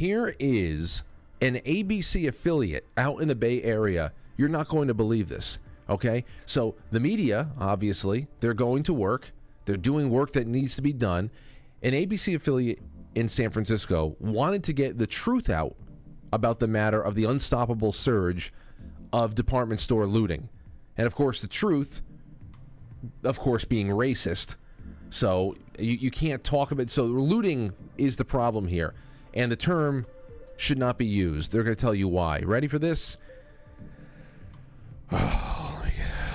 Here is an ABC affiliate out in the Bay Area. You're not going to believe this, okay? So the media, obviously, they're going to work. They're doing work that needs to be done. An ABC affiliate in San Francisco wanted to get the truth out about the matter of the unstoppable surge of department store looting. And, of course, the truth, of course, being racist. So you can't talk about... So looting is the problem here. And the term should not be used. They're going to tell you why. Ready for this? Oh,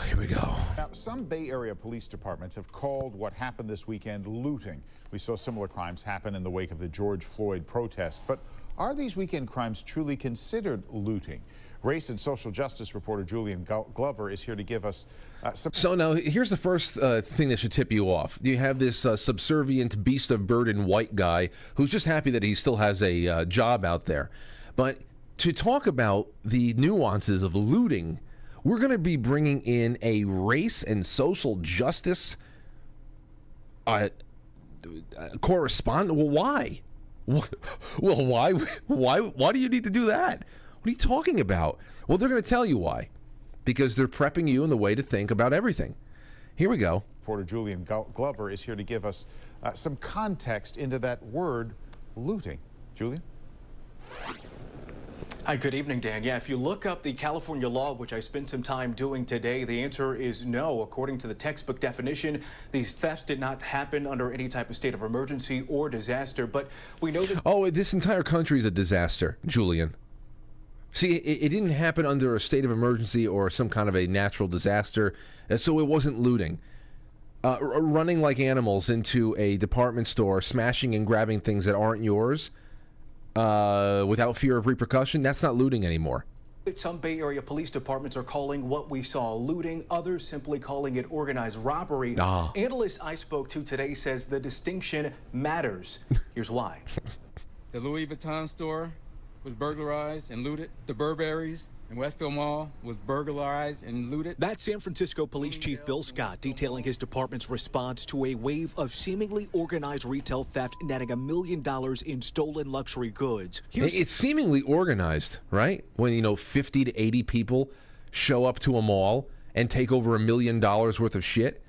here we go. Now, some Bay Area police departments have called what happened this weekend looting. We saw similar crimes happen in the wake of the George Floyd protest. But are these weekend crimes truly considered looting? Race and social justice reporter Julian Glover is here to give us some... So now, here's the first thing that should tip you off. You have this subservient beast of burden white guy who's just happy that he still has a job out there. But to talk about the nuances of looting, we're going to be bringing in a race and social justice correspondent. Well, why? Well, why do you need to do that? What are you talking about? Well, they're going to tell you why. Because they're prepping you in the way to think about everything. Here we go. Reporter Julian Glover is here to give us some context into that word, looting. Julian? Hi, good evening, Dan. Yeah, if you look up the California law, which I spent some time doing today, the answer is no. According to the textbook definition, these thefts did not happen under any type of state of emergency or disaster. But we know that... Oh, this entire country is a disaster, Julian. See, it didn't happen under a state of emergency or some kind of a natural disaster, so it wasn't looting. Running like animals into a department store, smashing and grabbing things that aren't yours without fear of repercussion, that's not looting anymore. Some Bay Area police departments are calling what we saw looting, others simply calling it organized robbery. Analyst I spoke to today says the distinction matters. Here's why. The Louis Vuitton store was burglarized and looted. The Burberry's in Westfield Mall was burglarized and looted. That's San Francisco Police Chief Bill Scott detailing his department's response to a wave of seemingly organized retail theft, netting $1 million in stolen luxury goods. It's seemingly organized, right? When, 50 to 80 people show up to a mall and take over $1 million worth of shit.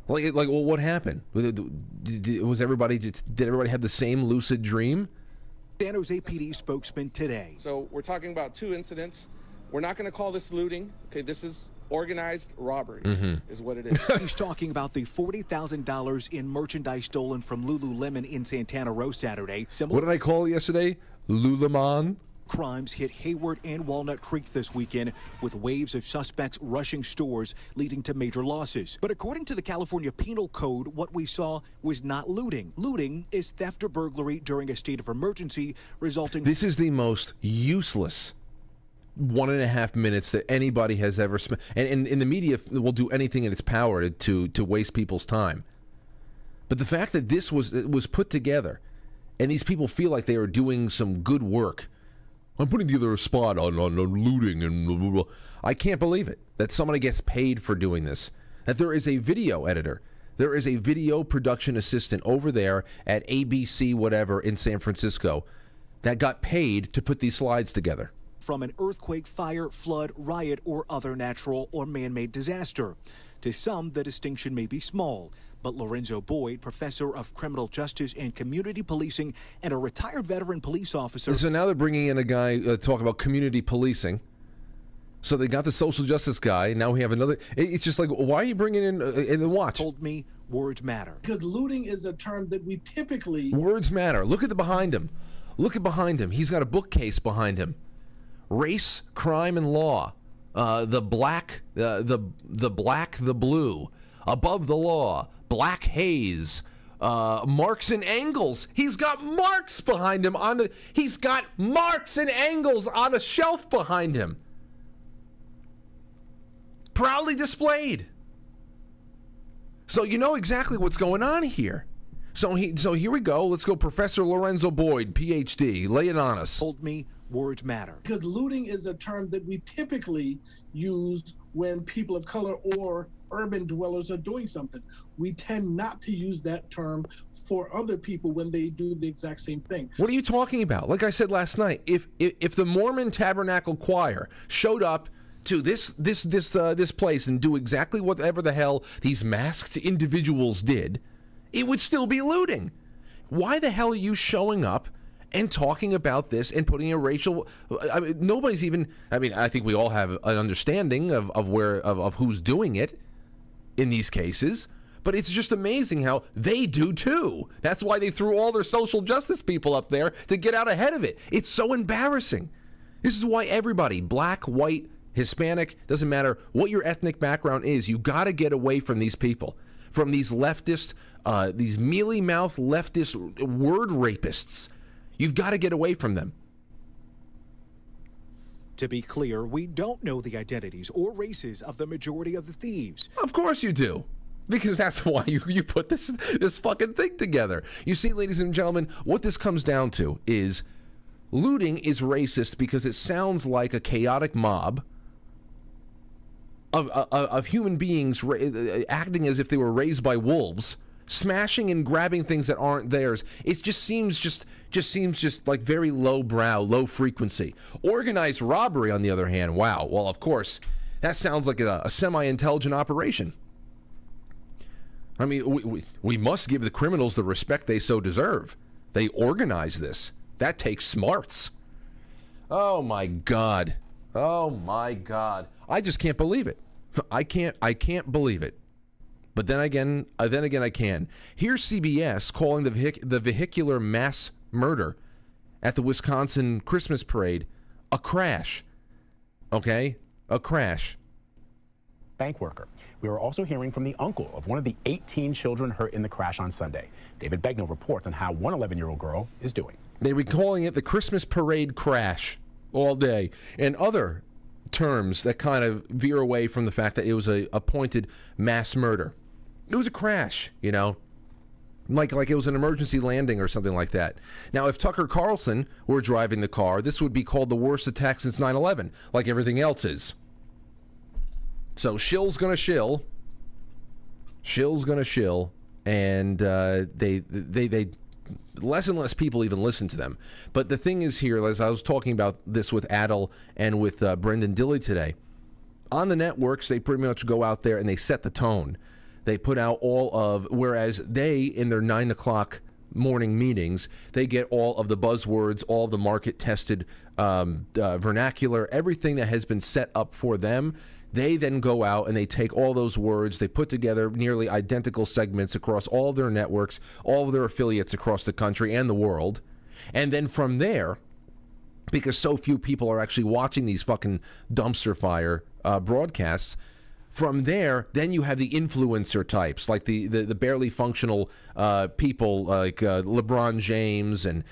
Well, what happened? Did everybody have the same lucid dream? San Jose PD spokesman today. So we're talking about two incidents. We're not going to call this looting. Okay, this is organized robbery is what it is. He's talking about the $40,000 in merchandise stolen from Lululemon in Santana Row Saturday. What did I call it yesterday? Lululemon? Crimes hit Hayward and Walnut Creek this weekend, with waves of suspects rushing stores, leading to major losses. But according to the California Penal Code, what we saw was not looting. Looting is theft or burglary during a state of emergency, resulting... This is the most useless 1.5 minutes that anybody has ever spent. And the media will do anything in its power to waste people's time. But the fact that this was put together, and these people feel like they are doing some good work. I'm putting together a spot on looting and blah, blah, blah. I can't believe it, that somebody gets paid for doing this. That there is a video editor. There is a video production assistant over there at ABC whatever in San Francisco that got paid to put these slides together. From an earthquake, fire, flood, riot, or other natural or man-made disaster. To some, the distinction may be small, but Lorenzo Boyd, professor of criminal justice and community policing and a retired veteran police officer. So now they're bringing in a guy talk about community policing. So they got the social justice guy, and now we have another. It's just like, why are you bringing in and watch? Told me words matter. Because looting is a term that we typically... Words matter. Look at the behind him. Look at behind him. He's got a bookcase behind him. Race, crime, and law. The black, the blue. Above the law. Black haze. Marks and Engels. He's got marks behind him he's got Marks and Engels on a shelf behind him. Proudly displayed. So you know exactly what's going on here. So here we go. Let's go, Professor Lorenzo Boyd, PhD. Lay it on us. Told me words matter. Because looting is a term that we typically use when people of color or urban dwellers are doing something. We tend not to use that term for other people when they do the exact same thing. What are you talking about? Like I said last night, if the Mormon Tabernacle Choir showed up to this place and do exactly whatever the hell these masked individuals did, it would still be looting. Why the hell are you showing up and talking about this and putting a racial? I mean, nobody's even. I mean, I think we all have an understanding of who's doing it in these cases, but it's just amazing how they do too. That's why they threw all their social justice people up there to get out ahead of it. It's so embarrassing. This is why everybody, black, white, Hispanic, doesn't matter what your ethnic background is, you got to get away from these people, from these leftist, these mealy-mouthed leftist word rapists. You've got to get away from them. To be clear, we don't know the identities or races of the majority of the thieves. Of course you do. Because that's why you put this fucking thing together. You see, ladies and gentlemen, what this comes down to is looting is racist because it sounds like a chaotic mob of human beings acting as if they were raised by wolves, smashing and grabbing things that aren't theirs. It just seems like very low brow, low frequency. Organized robbery, on the other hand, wow. Well, of course, that sounds like a semi-intelligent operation. I mean, we must give the criminals the respect they so deserve. They organize this. That takes smarts. Oh my God. Oh my God. I just can't believe it. I can't believe it. But then again, I can. Here's CBS calling the vehicular mass murder at the Wisconsin Christmas parade a crash. Okay? A crash. Bank worker. We were also hearing from the uncle of one of the 18 children hurt in the crash on Sunday. David Begnaud reports on how one 11-year-old girl is doing. They were calling it the Christmas parade crash all day, and other terms that kind of veer away from the fact that it was a pointed mass murder. It was a crash, you know, like it was an emergency landing or something like that. Now, if Tucker Carlson were driving the car, this would be called the worst attack since 9/11, like everything else is. So shill's gonna shill. Shill's gonna shill, and they less and less people even listen to them. But the thing is here, as I was talking about this with Adel and with Brendan Dilley today, on the networks, they pretty much go out there and they set the tone. They put out all of, whereas they, in their 9 o'clock morning meetings, they get all of the buzzwords, all of the market-tested vernacular, everything that has been set up for them. They then go out and they take all those words, they put together nearly identical segments across all of their networks, all of their affiliates across the country and the world. And then from there, because so few people are actually watching these fucking dumpster fire broadcasts, from there, then you have the influencer types, like the barely functional people like LeBron James and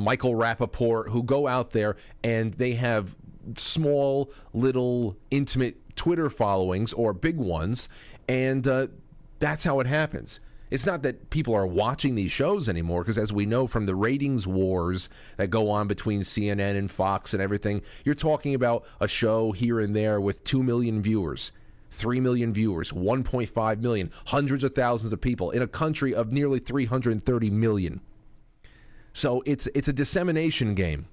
Michael Rappaport, who go out there and they have small, little, intimate Twitter followings or big ones, and that's how it happens. It's not that people are watching these shows anymore, because as we know from the ratings wars that go on between CNN and Fox and everything, you're talking about a show here and there with 2 million viewers, 3 million viewers, 1.5 million, hundreds of thousands of people in a country of nearly 330 million. So it's a dissemination game.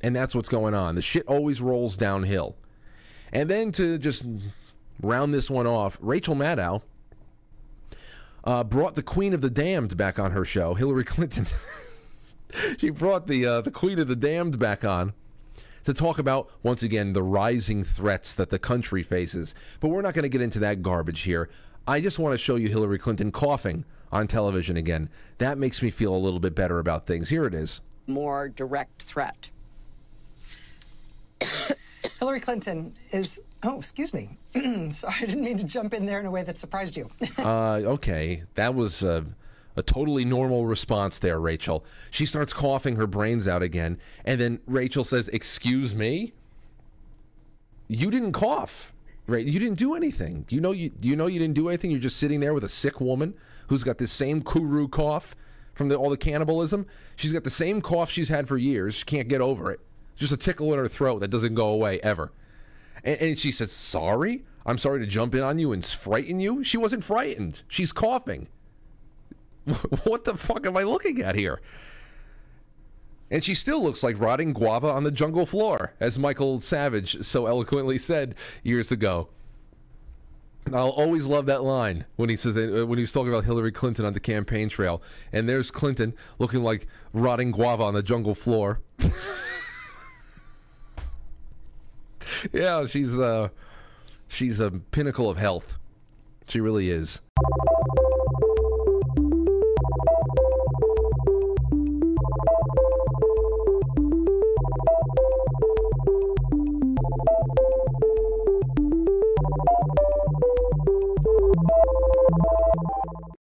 And that's what's going on. The shit always rolls downhill. And then to just round this one off, Rachel Maddow brought the Queen of the Damned back on her show, Hillary Clinton. She brought the Queen of the Damned back on to talk about, once again, the rising threats that the country faces. But we're not going to get into that garbage here. I just want to show you Hillary Clinton coughing on television again. That makes me feel a little bit better about things. Here it is. More direct threat. Hillary Clinton is, oh, excuse me. Sorry, I didn't mean to jump in there in a way that surprised you. Okay, that was a totally normal response there, Rachel. She starts coughing her brains out again, and then Rachel says, "Excuse me? You didn't cough, right? You didn't do anything. Do you know you didn't do anything? You're just sitting there with a sick woman who's got this same Kuru cough from all the cannibalism. She's got the same cough she's had for years. She can't get over it. Just a tickle in her throat that doesn't go away ever. And she says, sorry? I'm sorry to jump in on you and frighten you? She wasn't frightened. She's coughing. What the fuck am I looking at here? And she still looks like rotting guava on the jungle floor, as Michael Savage so eloquently said years ago. I'll always love that line when he says when he was talking about Hillary Clinton on the campaign trail, and there's Clinton looking like rotting guava on the jungle floor. Yeah, she's a pinnacle of health. She really is.